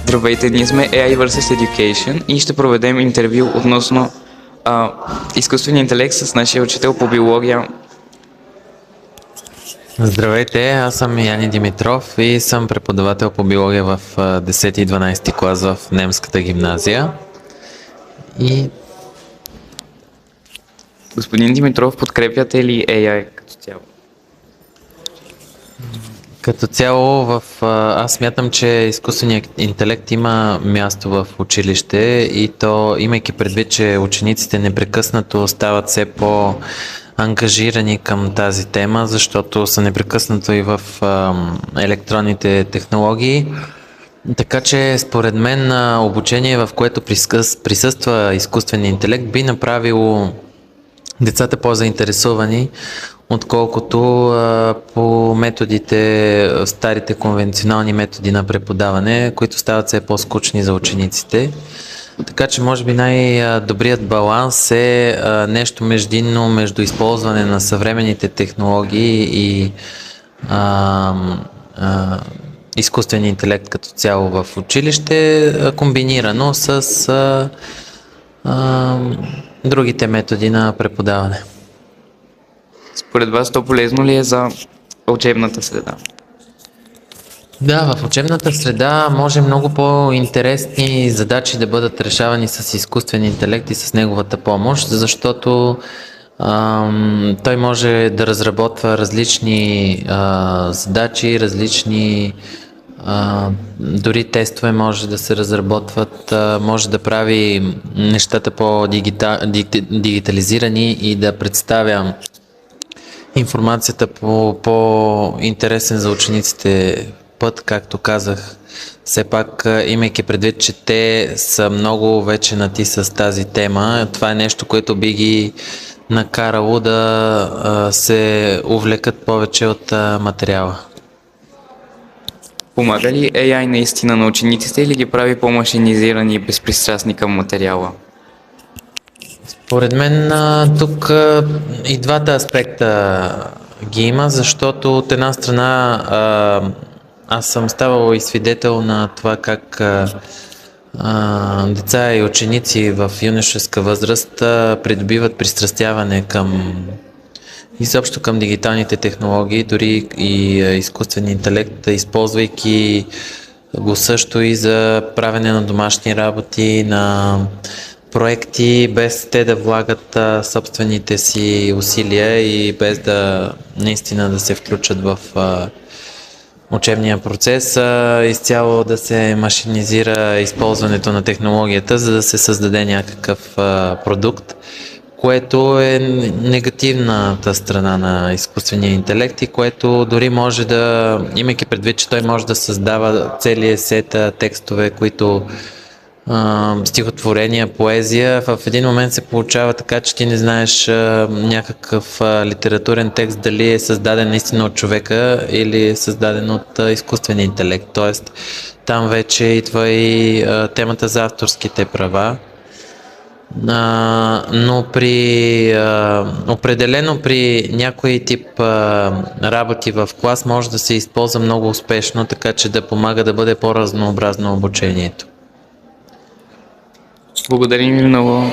Здравейте, ние сме AI vs. Education и ще проведем интервю относно изкуствения интелект с нашия учител по биология. Здравейте, аз съм Яни Димитров и съм преподавател по биология в 10 и 12 клас в немската гимназия. И Господин Димитров, подкрепяте ли AI като цяло? като цяло аз смятам, че изкуственият интелект има място в училище и то имайки предвид, че учениците непрекъснато стават все по-ангажирани към тази тема, защото са непрекъснато и в електронните технологии. Така че според мен обучение, в което присъства изкуственият интелект, би направило децата по-заинтересовани, отколкото по методите, старите конвенционални методи на преподаване, които стават все по-скучни за учениците. Така че може би най-добрият баланс е нещо междинно между използване на съвременните технологии и изкуствения интелект като цяло в училище, комбинирано с другите методи на преподаване. Според вас то полезно ли е за учебната среда? Да, в учебната среда може много по-интересни задачи да бъдат решавани с изкуствен интелект и с неговата помощ, защото той може да разработва различни задачи, различни дори тестове може да се разработват, може да прави нещата по-дигитализирани и да представя информацията по интересен за учениците път, както казах. Все пак, имайки предвид, че те са много вече нати с тази тема, това е нещо, което би ги накарало да се увлекат повече от материала. Помага ли AI наистина на учениците или ги прави по-машинизирани и безпристрастни към материала? Според мен тук и двата аспекта ги има, защото от една страна аз съм ставал и свидетел на това как деца и ученици в юношеска възраст придобиват пристрастяване изобщо към дигиталните технологии, дори и изкуствен интелект, използвайки го също и за правене на домашни работи, на проекти, без те да влагат собствените си усилия и без да наистина да се включат в учебния процес, изцяло да се машинизира използването на технологията, за да се създаде някакъв продукт, което е негативната страна на изкуствения интелект и което дори може да, имайки предвид, че той може да създава целия сет текстове, които стихотворения, поезия, в един момент се получава така, че ти не знаеш някакъв литературен текст дали е създаден наистина от човека или е създаден от изкуствен интелект. Тоест, там вече идва и темата за авторските права. Но определено при някой тип работи в клас може да се използва много успешно, така че да помага да бъде по-разнообразно обучението. Благодарим ви много.